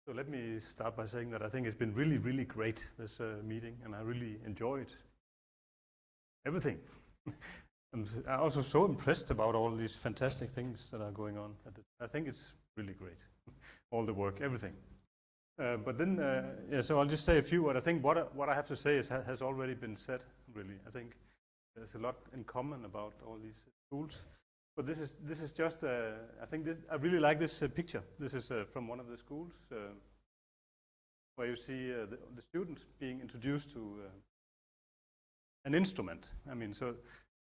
So let me start by saying that I think it's been really, really great, this meeting, and I really enjoyed everything. I'm also so impressed about all these fantastic things that are going on. I think it's really great, all the work, everything. But then, yeah, so I'll just say a few words. I think what I have to say has already been said, really. I think there's a lot in common about all these schools. But this is just, I think I really like this picture. This is from one of the schools where you see the students being introduced to an instrument. I mean, so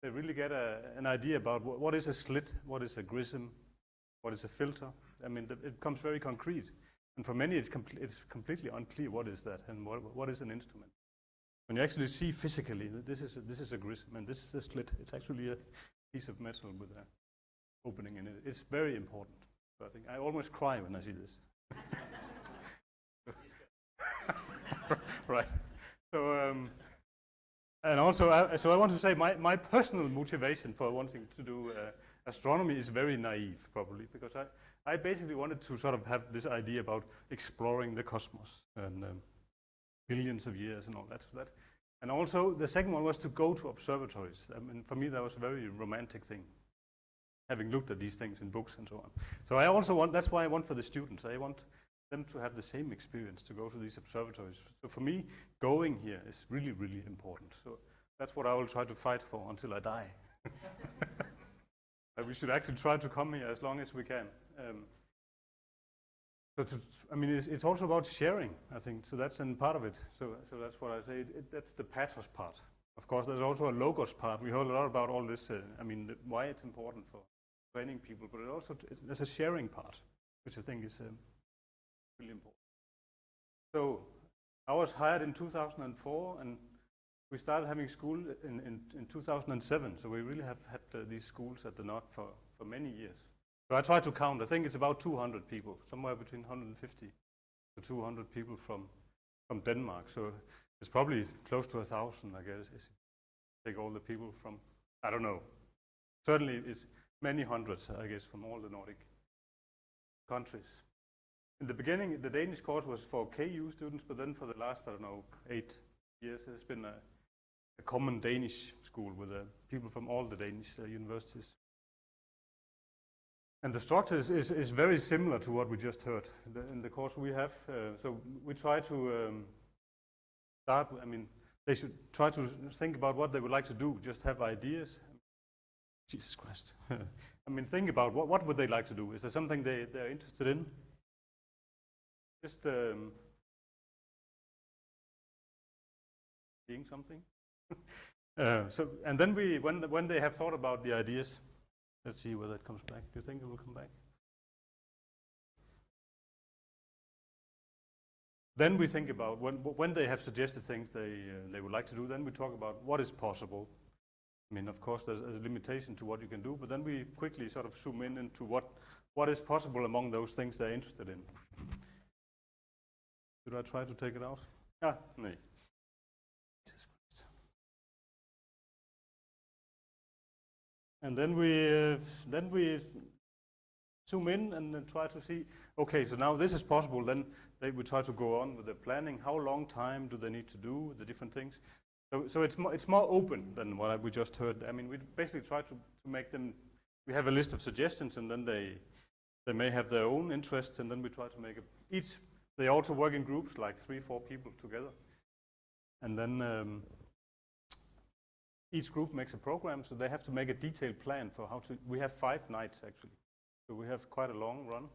they really get an idea about what is a slit, what is a grism, what is a filter. I mean, it becomes very concrete. And for many, it's completely unclear what is that and what is an instrument. When you actually see physically that this is a grism and this is a slit, it's actually a piece of metal with an opening in it. It's very important. So I think I almost cry when I see this. Right. So and also, so I want to say my personal motivation for wanting to do astronomy is very naive, probably, because I basically wanted to sort of have this idea about exploring the cosmos and billions of years and all that. And also, the second one was to go to observatories. I mean, for me, that was a very romantic thing, having looked at these things in books and so on. So I also want, that's why I want for the students, I want them to have the same experience, to go to these observatories. So for me, going here is really, really important. So that's what I will try to fight for until I die. We should actually try to come here as long as we can. I mean, it's also about sharing, I think. So that's in part of it. So that's what I say. That's the pathos part. Of course, there's also a logos part. We heard a lot about all this. I mean, why it's important for training people, but there's a sharing part, which I think is really important. So I was hired in 2004, and we started having school in 2007. So we really have had these schools at the Nord for many years. So I try to count. I think it's about 200 people, somewhere between 150 to 200 people from Denmark. So it's probably close to 1,000, I guess, if you take all the people from, I don't know. Certainly it's many hundreds, I guess, from all the Nordic countries. In the beginning, the Danish course was for KU students, but then for the last, I don't know, 8 years, it's been a common Danish school with people from all the Danish universities. And the structure is very similar to what we just heard in the course we have. So we try to start, I mean, they should try to think about what they would like to do, just have ideas. Jesus Christ. I mean, think about what would they like to do? Is there something they're interested in? Just being something. And then when they have thought about the ideas, let's see whether it comes back. Do you think it will come back? Then we think about when they have suggested things they would like to do. Then we talk about what is possible. I mean, of course, there's a limitation to what you can do, but then we quickly sort of zoom in into what is possible among those things they're interested in. Should I try to take it out? Ah, no. Jesus Christ. And then we zoom in and then try to see, okay, so now this is possible. Then we try to go on with the planning. How long time do they need to do the different things? So it's more open than what we just heard. I mean, we basically try to make them. We have a list of suggestions, and then they may have their own interests, and then we try to make each. They also work in groups, like 3-4 people together. And then each group makes a program, so they have to make a detailed plan for how to. We have 5 nights, actually. So we have quite a long run.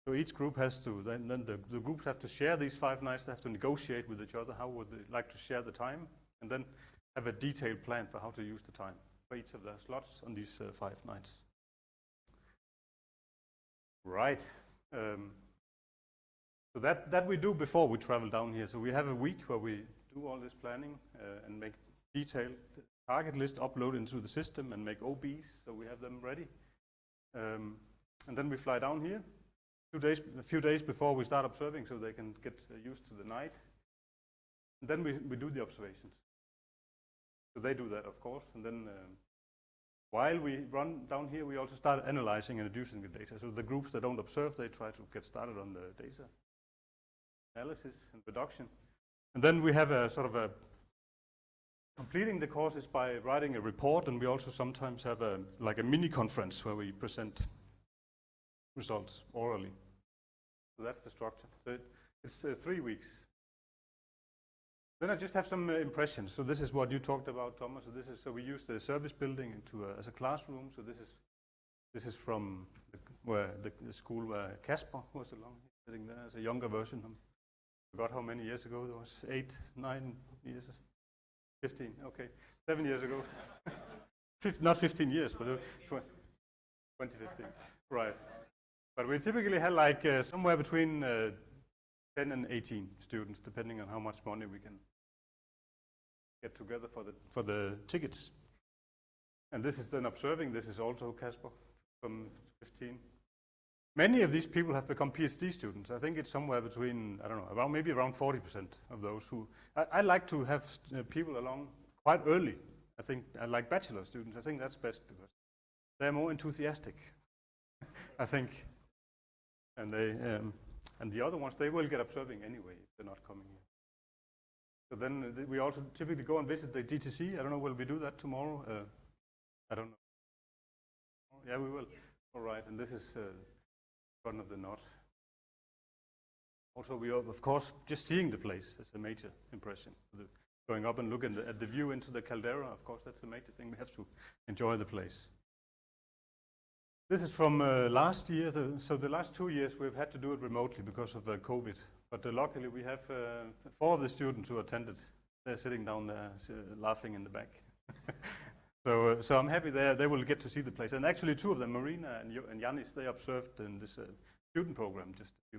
So each group has to, then the groups have to share these 5 nights. They have to negotiate with each other. How would they like to share the time? And then have a detailed plan for how to use the time for each of the slots on these 5 nights. Right. So that we do before we travel down here. So we have a week where we do all this planning and make detailed target list, upload into the system, and make OBs so we have them ready. And then we fly down here a few days before we start observing, so they can get used to the night. And then we do the observations. So they do that, of course. And then while we run down here, we also start analyzing and reducing the data. So the groups that don't observe, they try to get started on the data. analysis and reduction. And then we have a sort of a completing the courses by writing a report, and we also sometimes have like a mini conference where we present results orally. So that's the structure. So it's 3 weeks. Then I just have some impressions. So this is what you talked about, Thomas. So we use the service building as a classroom. So this is from the school where Casper was along, sitting there as a younger version. I forgot how many years ago there was. 8, 9 years, 15. Okay, 7 years ago. Not 15 years, but 2015. Right. But we typically had like somewhere between 10 and 18 students, depending on how much money we can get together for the tickets. And this is then observing. This is also Casper from 15. Many of these people have become PhD students. I think it's somewhere between, I don't know, maybe around 40% of those who... I like to have people along quite early. I think I like bachelor students. I think that's best because they're more enthusiastic, I think. And and the other ones, they will get observing anyway if they're not coming here. So then we also typically go and visit the DTC. I don't know, will we do that tomorrow? I don't know. Yeah, we will. All right, and this is front of the knot. Also, we are, of course, just seeing the place is a major impression. Going up and looking at the view into the caldera, of course, that's a major thing. We have to enjoy the place. This is from last year. So the last 2 years we've had to do it remotely because of COVID. But luckily we have 4 of the students who attended. They're sitting down there laughing in the back. So I'm happy they will get to see the place. And actually 2 of them, Marina and Yanis, they observed in this student program just a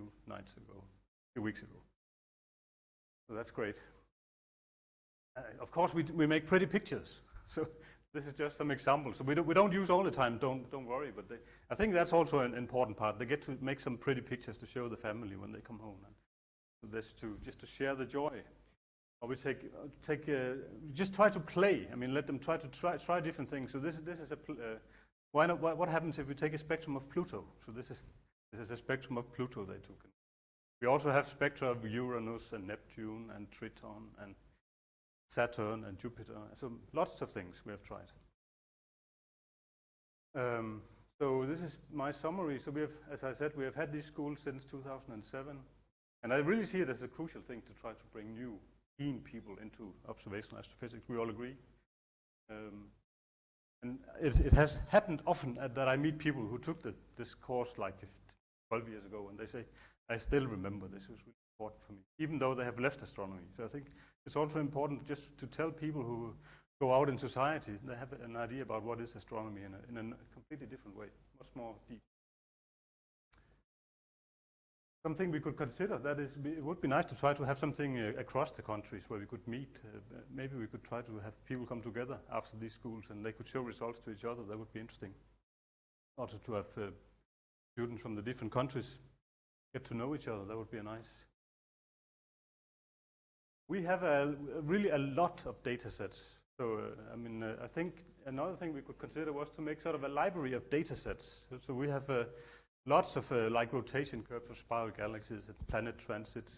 few weeks ago. So that's great. Of course we make pretty pictures. So this is just some examples. So we don't use all the time. Don't worry. But I think that's also an important part. They get to make some pretty pictures to show the family when they come home. And so this just to share the joy. Or we just try to play. I mean, let them try different things. So this is what happens if we take a spectrum of Pluto? So this is a spectrum of Pluto they took. We also have spectra of Uranus and Neptune and Triton and Saturn and Jupiter. So lots of things we have tried. So this is my summary. So we have, as I said, we have had these schools since 2007. And I really see it as a crucial thing to try to bring new, keen people into observational astrophysics. We all agree. And it has happened often that I meet people who took this course like 12 years ago, and they say, I still remember this was really important for me, even though they have left astronomy. So I think it's also important just to tell people who go out in society, they have an idea about what is astronomy in a completely different way, much more deep. Something we could consider, that is, it would be nice to try to have something across the countries where we could meet. Maybe we could try to have people come together after these schools and they could show results to each other. That would be interesting. Also to have students from the different countries get to know each other. That would be nice. We have really a lot of data sets. So, I think another thing we could consider was to make sort of a library of data sets. So we have lots of like rotation curves for spiral galaxies, planet transits,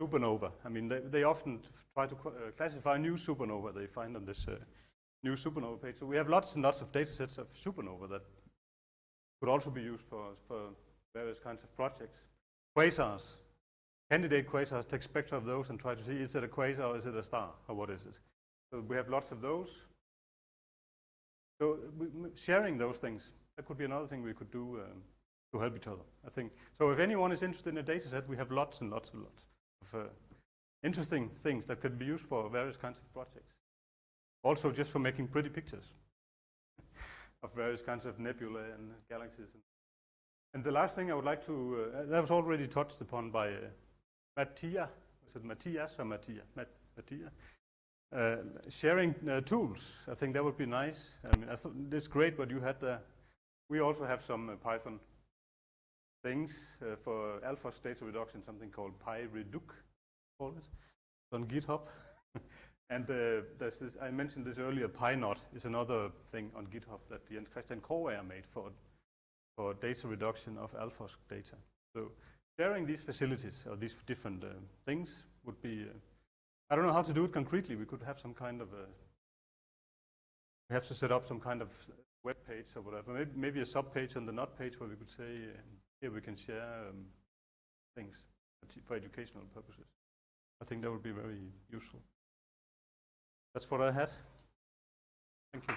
supernova. I mean, they often try to classify new supernova they find on this new supernova page. So we have lots and lots of data sets of supernova that could also be used for various kinds of projects. Quasars, candidate quasars, take spectra of those and try to see, is it a quasar or is it a star, or what is it? So we have lots of those. So sharing those things, that could be another thing we could do to help each other, I think. So if anyone is interested in a data set, we have lots and lots and lots of interesting things that could be used for various kinds of projects. Also just for making pretty pictures of various kinds of nebulae and galaxies. And the last thing I would like to, that was already touched upon by Mattia. Was it Matthias or Mattia? Mattia. Sharing tools. I think that would be nice. I mean, I thought it's great what you had there. We also have some Python things for alpha data reduction, something called PyReduc, call it, on GitHub. And there's this, I mentioned this earlier, PyNot is another thing on GitHub that Jens Christian Kroager made for data reduction of alpha data. So sharing these facilities or these different things would be, I don't know how to do it concretely. We could have some kind of we have to set up some kind of web page or whatever, maybe a sub page on the not page where we could say, here we can share things for educational purposes. I think that would be very useful. That's what I had. Thank you.